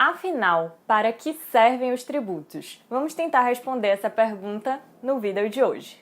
Afinal, para que servem os tributos? Vamos tentar responder essa pergunta no vídeo de hoje.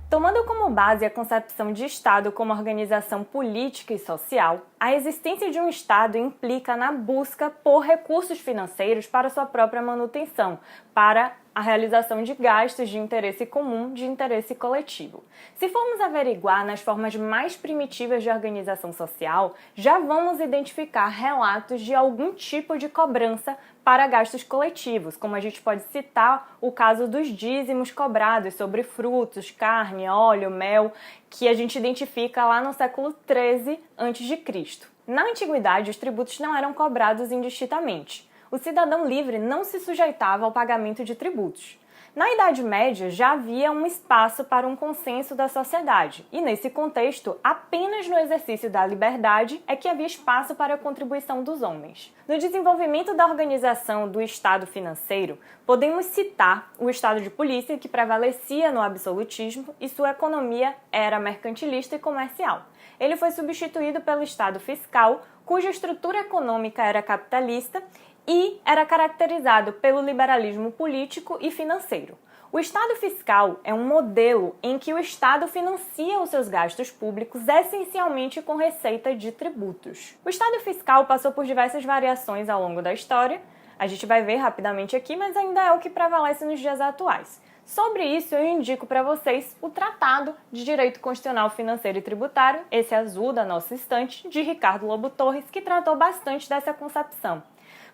Tomando como base a concepção de Estado como organização política e social, a existência de um Estado implica na busca por recursos financeiros para sua própria manutenção, para a realização de gastos de interesse comum, de interesse coletivo. Se formos averiguar nas formas mais primitivas de organização social, já vamos identificar relatos de algum tipo de cobrança para gastos coletivos, como a gente pode citar o caso dos dízimos cobrados sobre frutos, carne, óleo, mel, que a gente identifica lá no século XIII a.C. Na antiguidade, os tributos não eram cobrados indistintamente. O cidadão livre não se sujeitava ao pagamento de tributos. Na Idade Média, já havia um espaço para um consenso da sociedade, e nesse contexto, apenas no exercício da liberdade é que havia espaço para a contribuição dos homens. No desenvolvimento da organização do Estado financeiro, podemos citar o Estado de polícia, que prevalecia no absolutismo e sua economia era mercantilista e comercial. Ele foi substituído pelo Estado fiscal, cuja estrutura econômica era capitalista e era caracterizado pelo liberalismo político e financeiro. O Estado fiscal é um modelo em que o Estado financia os seus gastos públicos essencialmente com receita de tributos. O Estado fiscal passou por diversas variações ao longo da história, a gente vai ver rapidamente aqui, mas ainda é o que prevalece nos dias atuais. Sobre isso, eu indico para vocês o Tratado de Direito Constitucional Financeiro e Tributário, esse azul da nossa estante, de Ricardo Lobo Torres, que tratou bastante dessa concepção.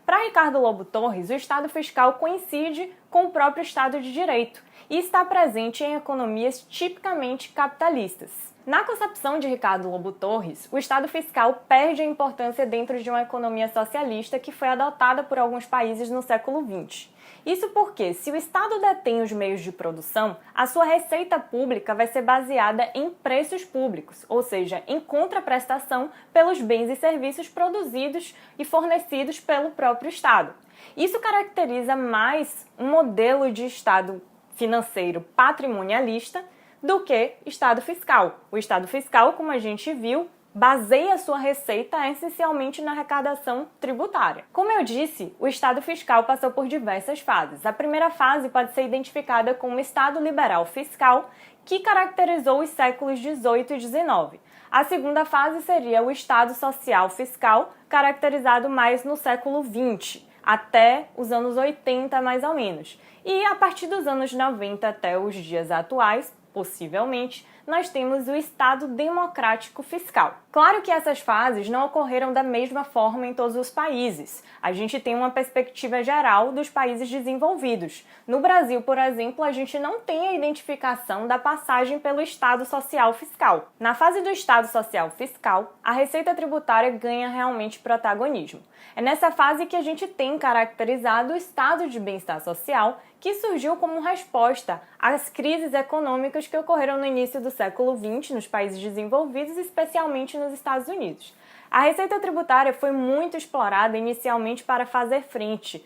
Para Ricardo Lobo Torres, o Estado fiscal coincide com o próprio Estado de Direito e está presente em economias tipicamente capitalistas. Na concepção de Ricardo Lobo Torres, o Estado fiscal perde a importância dentro de uma economia socialista que foi adotada por alguns países no século XX. Isso porque, se o Estado detém os meios de produção, a sua receita pública vai ser baseada em preços públicos, ou seja, em contraprestação pelos bens e serviços produzidos e fornecidos pelo próprio Estado. Isso caracteriza mais um modelo de Estado financeiro patrimonialista do que Estado fiscal. O Estado fiscal, como a gente viu, baseia sua receita essencialmente na arrecadação tributária. Como eu disse, o Estado fiscal passou por diversas fases. A primeira fase pode ser identificada como Estado liberal fiscal, que caracterizou os séculos XVIII e XIX. A segunda fase seria o Estado social fiscal, caracterizado mais no século XX, até os anos 80 mais ou menos. E a partir dos anos 90 até os dias atuais, possivelmente, nós temos o Estado democrático fiscal. Claro que essas fases não ocorreram da mesma forma em todos os países. A gente tem uma perspectiva geral dos países desenvolvidos. No Brasil, por exemplo, a gente não tem a identificação da passagem pelo Estado social fiscal. Na fase do Estado social fiscal, a receita tributária ganha realmente protagonismo. É nessa fase que a gente tem caracterizado o estado de bem-estar social, que surgiu como resposta às crises econômicas que ocorreram no início do século XX nos países desenvolvidos, especialmente nos Estados Unidos. A receita tributária foi muito explorada inicialmente para fazer frente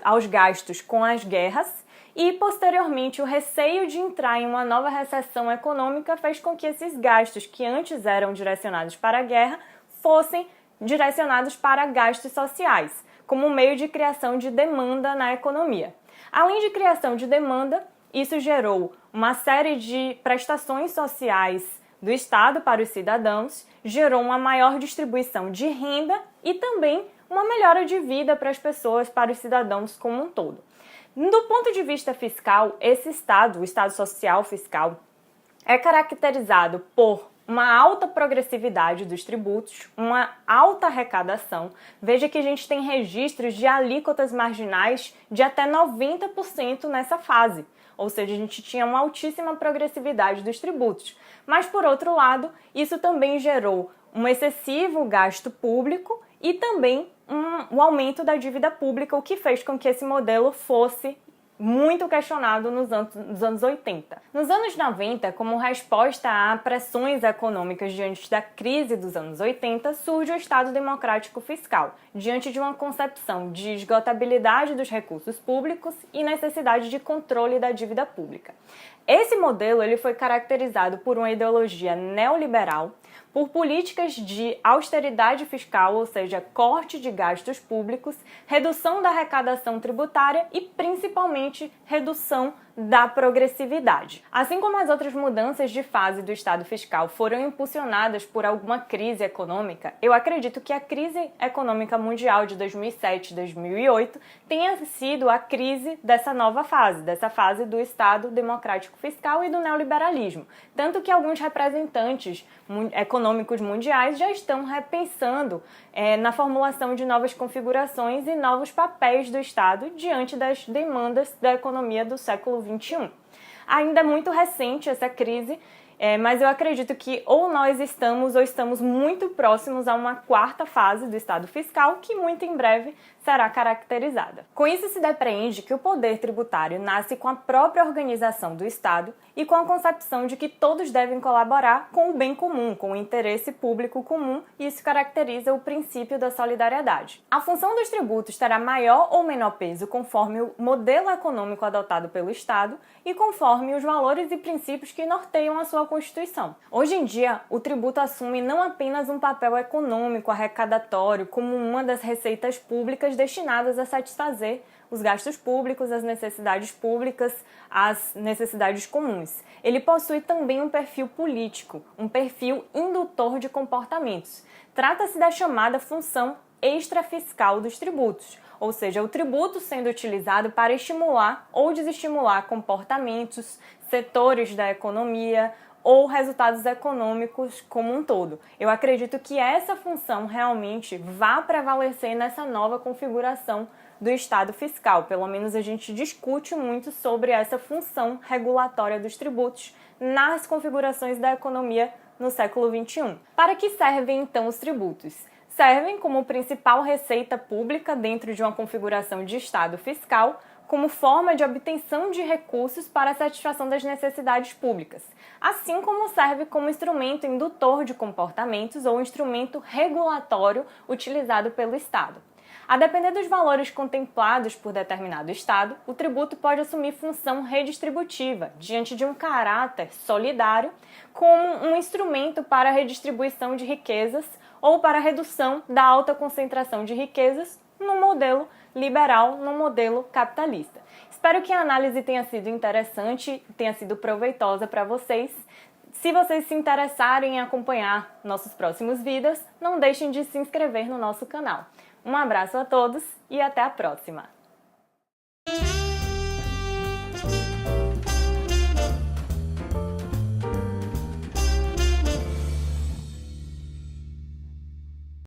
aos gastos com as guerras e, posteriormente, o receio de entrar em uma nova recessão econômica fez com que esses gastos, que antes eram direcionados para a guerra, fossem direcionados para gastos sociais, como meio de criação de demanda na economia. Além de criação de demanda, isso gerou uma série de prestações sociais do Estado para os cidadãos, gerou uma maior distribuição de renda e também uma melhora de vida para as pessoas, para os cidadãos como um todo. Do ponto de vista fiscal, esse Estado, o Estado social fiscal, é caracterizado por uma alta progressividade dos tributos, uma alta arrecadação. Veja que a gente tem registros de alíquotas marginais de até 90% nessa fase. Ou seja, a gente tinha uma altíssima progressividade dos tributos. Mas, por outro lado, isso também gerou um excessivo gasto público e também um aumento da dívida pública, o que fez com que esse modelo fosse muito questionado nos anos 80. Nos anos 90, como resposta a pressões econômicas diante da crise dos anos 80, surge o Estado Democrático Fiscal, diante de uma concepção de esgotabilidade dos recursos públicos e necessidade de controle da dívida pública. Esse modelo ele foi caracterizado por uma ideologia neoliberal, por políticas de austeridade fiscal, ou seja, corte de gastos públicos, redução da arrecadação tributária e, principalmente, redução da progressividade. Assim como as outras mudanças de fase do Estado fiscal foram impulsionadas por alguma crise econômica, eu acredito que a crise econômica mundial de 2007 e 2008 tenha sido a crise dessa nova fase, dessa fase do Estado democrático fiscal e do neoliberalismo. Tanto que alguns representantes econômicos mundiais já estão repensando na formulação de novas configurações e novos papéis do Estado diante das demandas da economia do século XXI. Ainda é muito recente essa crise, mas eu acredito que ou nós estamos ou estamos muito próximos a uma quarta fase do Estado fiscal que muito em breve será caracterizada. Com isso se depreende que o poder tributário nasce com a própria organização do Estado e com a concepção de que todos devem colaborar com o bem comum, com o interesse público comum, e isso caracteriza o princípio da solidariedade. A função dos tributos terá maior ou menor peso conforme o modelo econômico adotado pelo Estado e conforme os valores e princípios que norteiam a sua Constituição. Hoje em dia, o tributo assume não apenas um papel econômico arrecadatório como uma das receitas públicas destinadas a satisfazer os gastos públicos, as necessidades públicas, as necessidades comuns. Ele possui também um perfil político, um perfil indutor de comportamentos. Trata-se da chamada função extrafiscal dos tributos, ou seja, o tributo sendo utilizado para estimular ou desestimular comportamentos, setores da economia ou resultados econômicos como um todo. Eu acredito que essa função realmente vai prevalecer nessa nova configuração do Estado fiscal. Pelo menos a gente discute muito sobre essa função regulatória dos tributos nas configurações da economia no século XXI. Para que servem então os tributos? Servem como principal receita pública dentro de uma configuração de Estado fiscal, como forma de obtenção de recursos para a satisfação das necessidades públicas, assim como serve como instrumento indutor de comportamentos ou instrumento regulatório utilizado pelo Estado. A depender dos valores contemplados por determinado Estado, o tributo pode assumir função redistributiva, diante de um caráter solidário, como um instrumento para a redistribuição de riquezas ou para a redução da alta concentração de riquezas no modelo liberal, no modelo capitalista. Espero que a análise tenha sido interessante, tenha sido proveitosa para vocês. Se vocês se interessarem em acompanhar nossos próximos vídeos, não deixem de se inscrever no nosso canal. Um abraço a todos e até a próxima!